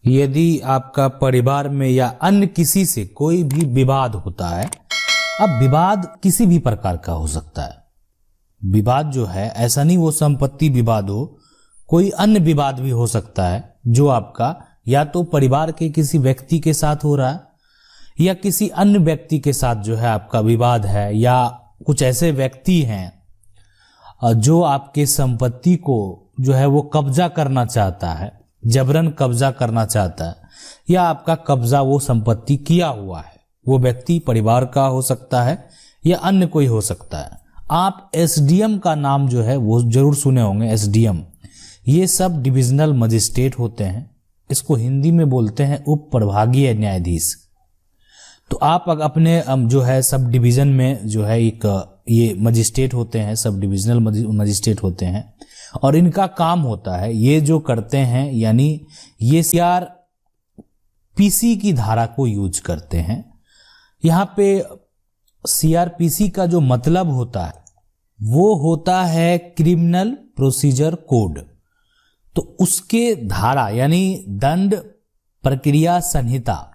यदि आपका परिवार में या अन्य किसी से कोई भी विवाद होता है, अब विवाद किसी भी प्रकार का हो सकता है। विवाद जो है ऐसा नहीं वो संपत्ति विवाद हो, कोई अन्य विवाद भी हो सकता है जो आपका या तो परिवार के किसी व्यक्ति के साथ हो रहा है या किसी अन्य व्यक्ति के साथ जो है आपका विवाद है, या कुछ ऐसे व्यक्ति हैं जो आपके संपत्ति को जो है वो कब्जा करना चाहता है, जबरन कब्जा करना चाहता है, या आपका कब्जा वो संपत्ति किया हुआ है। वो व्यक्ति परिवार का हो सकता है या अन्य कोई हो सकता है। आप एसडीएम का नाम जो है वो जरूर सुने होंगे। एसडीएम ये सब डिविजनल मजिस्ट्रेट होते हैं, इसको हिंदी में बोलते हैं उप प्रभागीय न्यायाधीश। तो आप अपने जो है सब डिवीजन में जो है एक ये मजिस्ट्रेट होते हैं, सब डिविजनल मजिस्ट्रेट होते हैं, और इनका काम होता है ये जो करते हैं, यानी ये सीआरपीसी की धारा को यूज करते हैं। यहाँ पे सीआरपीसी का जो मतलब होता है वो होता है क्रिमिनल प्रोसीजर कोड। तो उसके धारा यानी दंड प्रक्रिया संहिता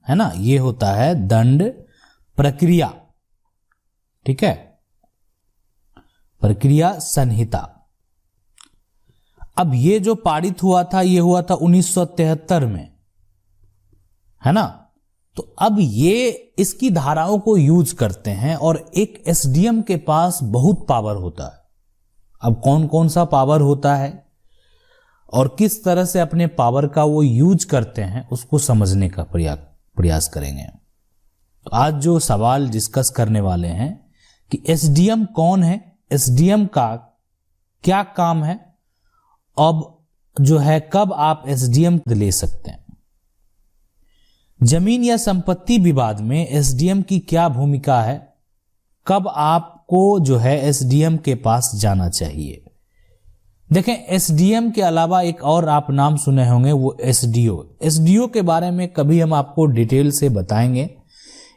है ना, ये होता है दंड प्रक्रिया, ठीक है, प्रक्रिया संहिता। अब ये जो पारित हुआ था ये हुआ था 1973 में, है ना। तो अब ये इसकी धाराओं को यूज करते हैं और एक एसडीएम के पास बहुत पावर होता है। अब कौन कौन सा पावर होता है और किस तरह से अपने पावर का वो यूज करते हैं उसको समझने का प्रयास करेंगे। तो आज जो सवाल डिस्कस करने वाले हैं कि एसडीएम कौन है, एसडीएम का क्या काम है, अब जो है कब आप एसडीएम ले सकते हैं, जमीन या संपत्ति विवाद में एसडीएम की क्या भूमिका है, कब आपको जो है एसडीएम के पास जाना चाहिए। देखें, एसडीएम के अलावा एक और आप नाम सुने होंगे वो एसडीओ। एसडीओ के बारे में कभी हम आपको डिटेल से बताएंगे।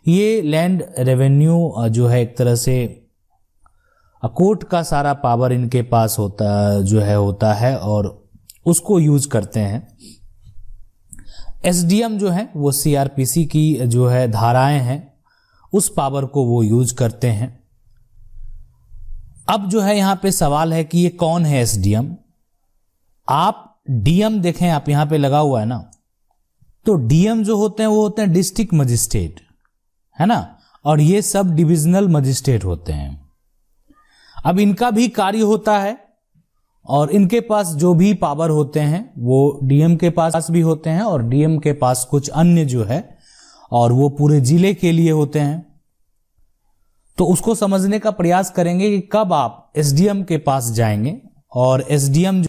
ये लैंड रेवेन्यू जो है एक तरह से कोर्ट का सारा पावर इनके पास होता है और उसको यूज करते हैं। एसडीएम जो है वो सीआरपीसी की जो है धाराएं हैं उस पावर को वो यूज करते हैं। अब जो है यहां पे सवाल है कि ये कौन है एसडीएम। आप डीएम देखें, आप यहां पे लगा हुआ है ना, तो डीएम जो होते हैं वो होते हैं डिस्ट्रिक्ट मजिस्ट्रेट, है ना, और ये सब डिविजनल मजिस्ट्रेट होते हैं। अब इनका भी कार्य होता है और इनके पास जो भी पावर होते हैं वो डीएम के पास भी होते हैं और डीएम के पास कुछ अन्य जो है और वो पूरे जिले के लिए होते हैं। तो उसको समझने का प्रयास करेंगे कि कब आप एसडीएम के पास जाएंगे। और एसडीएम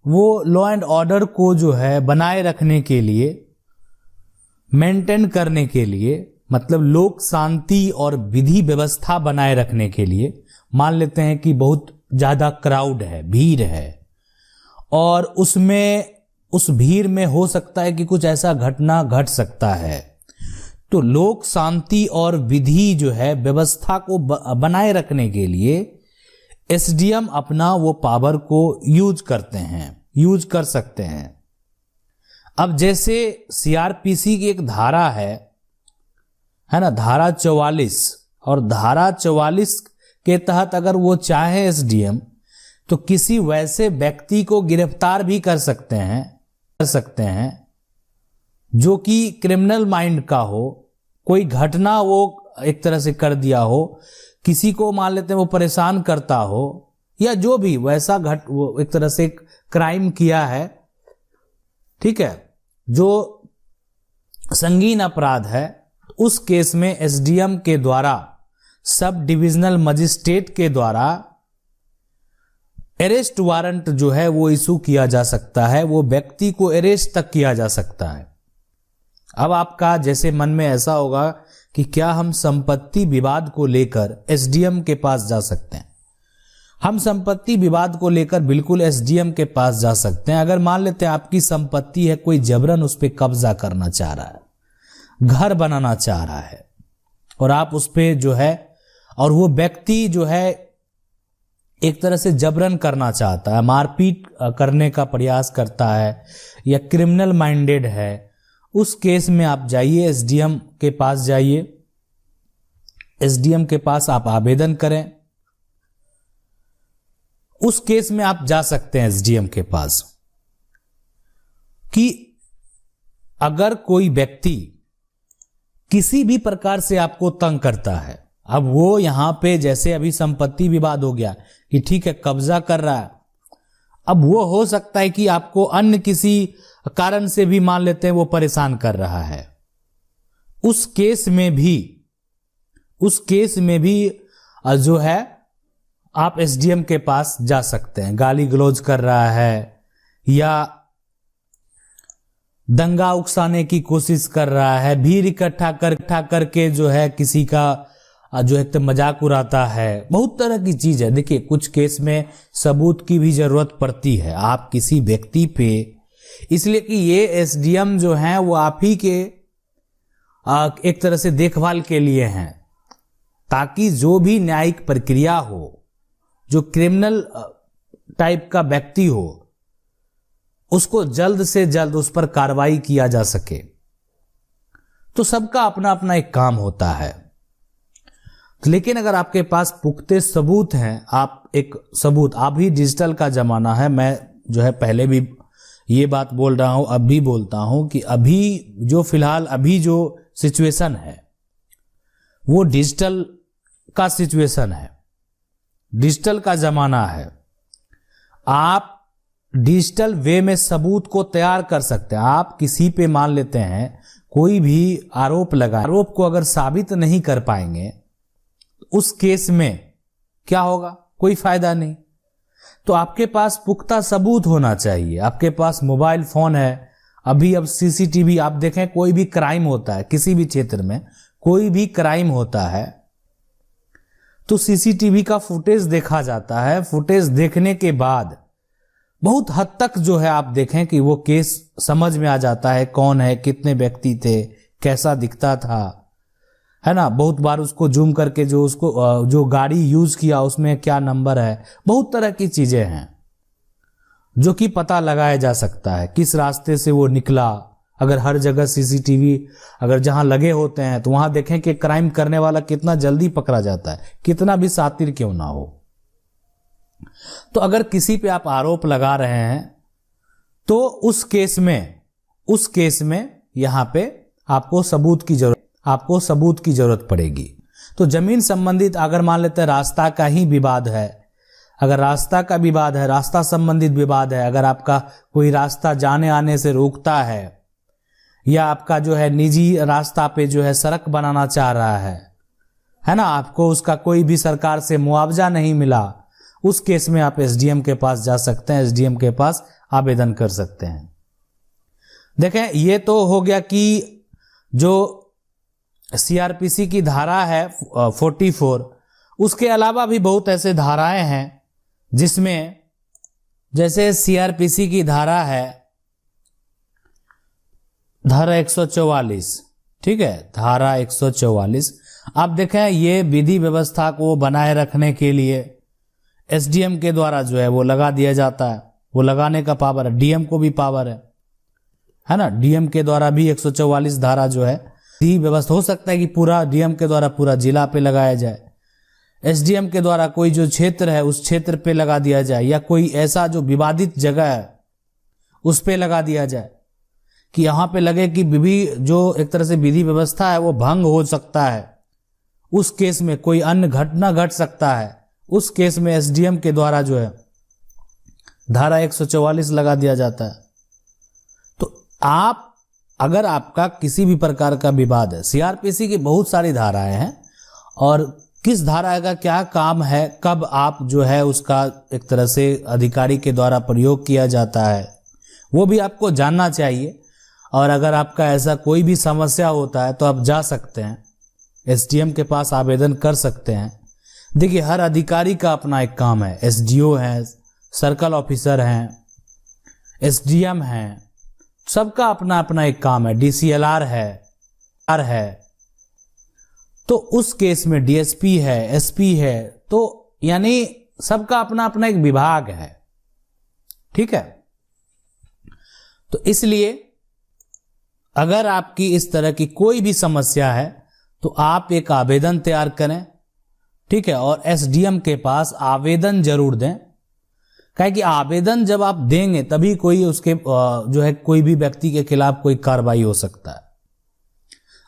वो लॉ एंड ऑर्डर को जो है बनाए रखने के लिए, मेंटेन करने के लिए, मतलब लोक शांति और विधि व्यवस्था बनाए रखने के लिए, मान लेते हैं कि बहुत ज्यादा क्राउड है, भीड़ है, और उस भीड़ में हो सकता है कि कुछ ऐसा घटना घट सकता है, तो लोक शांति और विधि जो है व्यवस्था को बनाए रखने के लिए एसडीएम अपना वो पावर को यूज कर सकते हैं। अब जैसे सीआरपीसी की एक धारा है ना, धारा 44, और धारा 44 के तहत अगर वो चाहे एसडीएम तो किसी वैसे व्यक्ति को गिरफ्तार भी कर सकते हैं जो कि क्रिमिनल माइंड का हो, कोई घटना वो एक तरह से कर दिया हो, किसी को मान लेते हैं वो परेशान करता हो, या जो भी वैसा वो एक तरह से क्राइम किया है, ठीक है, जो संगीन अपराध है, उस केस में एसडीएम के द्वारा, सब डिविजनल मजिस्ट्रेट के द्वारा अरेस्ट वारंट जो है वो इशू किया जा सकता है, वो व्यक्ति को अरेस्ट तक किया जा सकता है। अब आपका जैसे मन में ऐसा होगा कि क्या हम संपत्ति विवाद को लेकर एसडीएम के पास जा सकते हैं। हम संपत्ति विवाद को लेकर बिल्कुल एसडीएम के पास जा सकते हैं। अगर मान लेते हैं आपकी संपत्ति है, कोई जबरन उस पर कब्जा करना चाह रहा है, घर बनाना चाह रहा है, और आप उस पर जो है, और वो व्यक्ति जो है एक तरह से जबरन करना चाहता है, मारपीट करने का प्रयास करता है या क्रिमिनल माइंडेड है, उस केस में आप जाइए, एसडीएम के पास जाइए, एसडीएम के पास आप आवेदन करें। उस केस में आप जा सकते हैं एसडीएम के पास कि अगर कोई व्यक्ति किसी भी प्रकार से आपको तंग करता है, अब वो यहां पे जैसे अभी संपत्ति विवाद हो गया कि ठीक है कब्जा कर रहा है, अब वो हो सकता है कि आपको अन्य किसी कारण से भी मान लेते हैं वो परेशान कर रहा है, उस केस में भी जो है आप एसडीएम के पास जा सकते हैं। गाली गलौज कर रहा है या दंगा उकसाने की कोशिश कर रहा है, भीड़ इकट्ठा करके जो है किसी का जो है तो मजाक उड़ाता है, बहुत तरह की चीज है। देखिए कुछ केस में सबूत की भी जरूरत पड़ती है आप किसी व्यक्ति पे, इसलिए कि ये एसडीएम जो हैं वो आप ही के एक तरह से देखभाल के लिए हैं, ताकि जो भी न्यायिक प्रक्रिया हो, जो क्रिमिनल टाइप का व्यक्ति हो, उसको जल्द से जल्द उस पर कार्रवाई किया जा सके। तो सबका अपना अपना एक काम होता है, लेकिन अगर आपके पास पुख्ते सबूत हैं, आप एक सबूत, अभी डिजिटल का जमाना है, मैं जो है पहले भी ये बात बोल रहा हूं, अब भी बोलता हूं कि अभी जो फिलहाल अभी जो सिचुएशन है वो डिजिटल का सिचुएशन है, डिजिटल का जमाना है। आप डिजिटल वे में सबूत को तैयार कर सकते हैं। आप किसी पे मान लेते हैं कोई भी आरोप लगा, आरोप को अगर साबित नहीं कर पाएंगे उस केस में क्या होगा, कोई फायदा नहीं। तो आपके पास पुख्ता सबूत होना चाहिए, आपके पास मोबाइल फोन है, अभी अब सीसीटीवी, आप देखें कोई भी क्राइम होता है किसी भी क्षेत्र में, कोई भी क्राइम होता है तो सीसीटीवी का फुटेज देखा जाता है। फुटेज देखने के बाद बहुत हद तक जो है आप देखें कि वो केस समझ में आ जाता है, कौन है, कितने व्यक्ति थे, कैसा दिखता था, है ना। बहुत बार उसको जूम करके जो गाड़ी यूज किया उसमें क्या नंबर है, बहुत तरह की चीजें हैं जो कि पता लगाया जा सकता है, किस रास्ते से वो निकला। अगर हर जगह सीसीटीवी अगर जहां लगे होते हैं तो वहां देखें कि क्राइम करने वाला कितना जल्दी पकड़ा जाता है, कितना भी शातिर क्यों ना हो। तो अगर किसी पे आप आरोप लगा रहे हैं तो उस केस में यहां पे आपको सबूत की जरूरत पड़ेगी। तो जमीन संबंधित अगर मान लेते हैं रास्ता का ही विवाद है, अगर रास्ता का विवाद है, रास्ता संबंधित विवाद है, अगर आपका कोई रास्ता जाने आने से रोकता है या आपका जो है निजी रास्ता पे जो है सड़क बनाना चाह रहा है ना, आपको उसका कोई भी सरकार से मुआवजा नहीं मिला, उस केस में आप एसडीएम के पास जा सकते हैं, एसडीएम के पास आवेदन कर सकते हैं। देखें ये तो हो गया कि जो सीआरपीसी की धारा है 44, उसके अलावा भी बहुत ऐसे धाराएं हैं जिसमें, जैसे सीआरपीसी की धारा है धारा 144, ठीक है, धारा 144। आप देखें ये विधि व्यवस्था को बनाए रखने के लिए एसडीएम के द्वारा जो है वो लगा दिया जाता है, वो लगाने का पावर है, डीएम को भी पावर है ना। डीएम के द्वारा भी 144 धारा जो है विधि व्यवस्था, हो सकता है कि पूरा डीएम के द्वारा पूरा जिला पे लगाया जाए, एसडीएम के द्वारा कोई जो क्षेत्र है उस क्षेत्र पे लगा दिया जाए, या कोई ऐसा जो विवादित जगह है उस पे लगा दिया जाए कि यहां पे लगे कि जो एक तरह से विधि व्यवस्था है वो भंग हो सकता है, उस केस में कोई अन्य घटना घट सकता है, उस केस में एसडीएम के द्वारा जो है धारा 144 लगा दिया जाता है। तो आप अगर आपका किसी भी प्रकार का विवाद है, सीआरपीसी की बहुत सारी धाराएं हैं और किस धारा का क्या काम है, कब आप जो है उसका एक तरह से अधिकारी के द्वारा प्रयोग किया जाता है, वो भी आपको जानना चाहिए। और अगर आपका ऐसा कोई भी समस्या होता है तो आप जा सकते हैं एसडीएम के पास, आवेदन कर सकते हैं। देखिए हर अधिकारी का अपना एक काम है, एसडीओ हैं, सर्कल ऑफिसर हैं, एसडीएम हैं, सबका अपना अपना एक काम है, डीसीएलआर है, तो उस केस में डीएसपी है, एसपी है, तो यानी सबका अपना अपना एक विभाग है, ठीक है। तो इसलिए अगर आपकी इस तरह की कोई भी समस्या है तो आप एक आवेदन तैयार करें, ठीक है, और एसडीएम के पास आवेदन जरूर दें। काहे कि आवेदन जब आप देंगे तभी कोई उसके जो है कोई भी व्यक्ति के खिलाफ कोई कार्रवाई हो सकता है।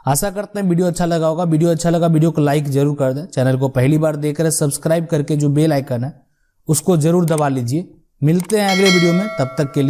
आशा करते हैं वीडियो अच्छा लगा होगा। वीडियो अच्छा लगा वीडियो को लाइक जरूर कर दें। चैनल को पहली बार देख रहे सब्सक्राइब करके जो बेल आइकन है उसको जरूर दबा लीजिए। मिलते हैं अगले वीडियो में, तब तक के लिए